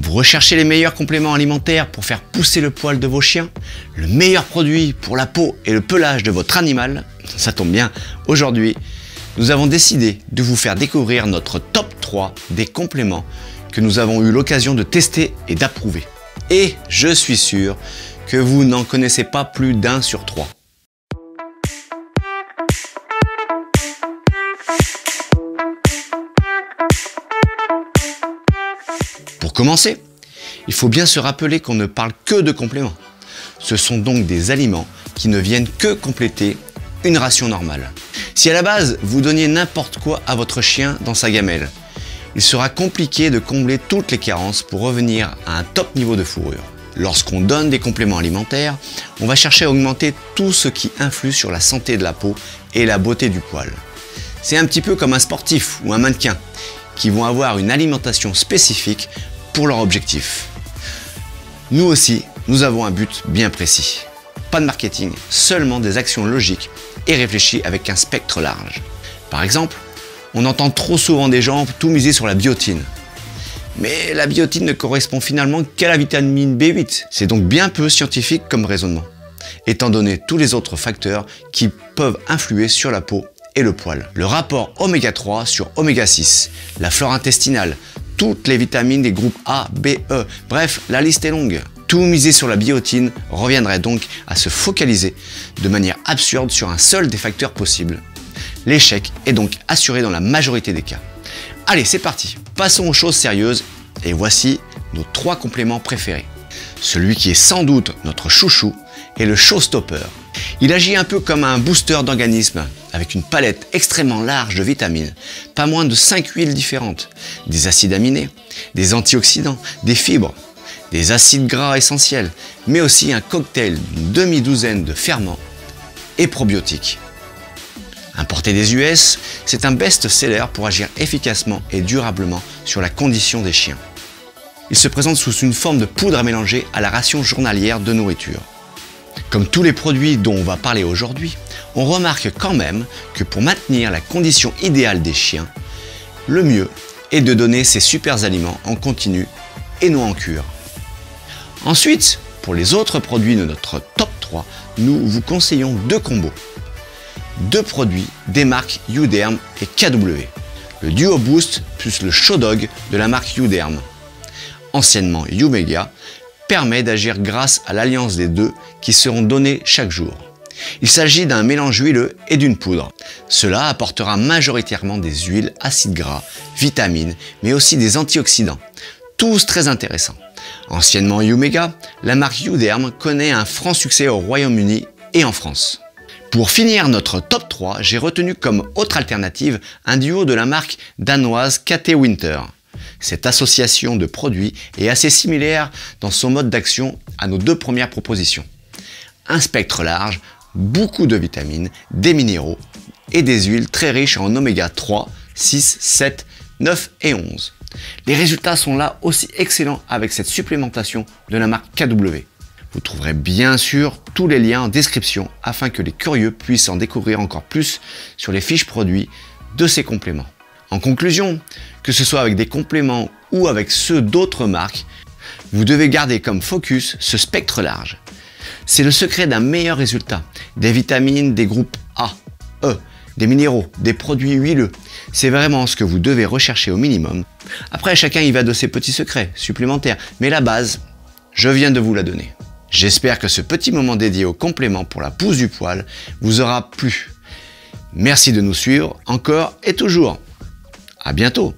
Vous recherchez les meilleurs compléments alimentaires pour faire pousser le poil de vos chiens? Le meilleur produit pour la peau et le pelage de votre animal? Ça tombe bien, aujourd'hui, nous avons décidé de vous faire découvrir notre top 3 des compléments que nous avons eu l'occasion de tester et d'approuver. Et je suis sûr que vous n'en connaissez pas plus d'un sur 3. Pour commencer, il faut bien se rappeler qu'on ne parle que de compléments. Ce sont donc des aliments qui ne viennent que compléter une ration normale. Si à la base, vous donniez n'importe quoi à votre chien dans sa gamelle, il sera compliqué de combler toutes les carences pour revenir à un top niveau de fourrure. Lorsqu'on donne des compléments alimentaires, on va chercher à augmenter tout ce qui influe sur la santé de la peau et la beauté du poil. C'est un petit peu comme un sportif ou un mannequin qui vont avoir une alimentation spécifique pour leur objectif. Nous aussi, nous avons un but bien précis. Pas de marketing, seulement des actions logiques et réfléchies avec un spectre large. Par exemple, on entend trop souvent des gens tout miser sur la biotine. Mais la biotine ne correspond finalement qu'à la vitamine B8. C'est donc bien peu scientifique comme raisonnement, étant donné tous les autres facteurs qui peuvent influer sur la peau et le poil. Le rapport oméga 3 sur oméga 6, la flore intestinale, toutes les vitamines des groupes A, B, E, bref, la liste est longue. Tout miser sur la biotine reviendrait donc à se focaliser de manière absurde sur un seul des facteurs possibles. L'échec est donc assuré dans la majorité des cas. Allez, c'est parti, passons aux choses sérieuses et voici nos 3 compléments préférés. Celui qui est sans doute notre chouchou est le showstopper. Il agit un peu comme un booster d'organisme avec une palette extrêmement large de vitamines, pas moins de 5 huiles différentes, des acides aminés, des antioxydants, des fibres, des acides gras essentiels, mais aussi un cocktail d'une demi-douzaine de ferments et probiotiques. Importé des US, c'est un best-seller pour agir efficacement et durablement sur la condition des chiens. Il se présente sous une forme de poudre à mélanger à la ration journalière de nourriture. Comme tous les produits dont on va parler aujourd'hui, on remarque quand même que pour maintenir la condition idéale des chiens, le mieux est de donner ces super aliments en continu et non en cure. Ensuite, pour les autres produits de notre top 3, nous vous conseillons 2 combos. 2 produits des marques Youderm et KW. Le Duo Boost plus le Show Dog de la marque Youderm, anciennement Youmega, permet d'agir grâce à l'alliance des deux qui seront donnés chaque jour. Il s'agit d'un mélange huileux et d'une poudre. Cela apportera majoritairement des huiles, acides gras, vitamines, mais aussi des antioxydants. Tous très intéressants. Anciennement Youmega, la marque Youderm connaît un franc succès au Royaume-Uni et en France. Pour finir notre top 3, j'ai retenu comme autre alternative un duo de la marque danoise KT Winter. Cette association de produits est assez similaire dans son mode d'action à nos 2 premières propositions. Un spectre large, beaucoup de vitamines, des minéraux et des huiles très riches en oméga 3, 6, 7, 9 et 11. Les résultats sont là aussi excellents avec cette supplémentation de la marque KW. Vous trouverez bien sûr tous les liens en description afin que les curieux puissent en découvrir encore plus sur les fiches produits de ces compléments. En conclusion, que ce soit avec des compléments ou avec ceux d'autres marques, vous devez garder comme focus ce spectre large. C'est le secret d'un meilleur résultat. Des vitamines, des groupes A, E, des minéraux, des produits huileux. C'est vraiment ce que vous devez rechercher au minimum. Après, chacun y va de ses petits secrets supplémentaires, mais la base, je viens de vous la donner. J'espère que ce petit moment dédié aux compléments pour la pousse du poil vous aura plu. Merci de nous suivre encore et toujours. À bientôt.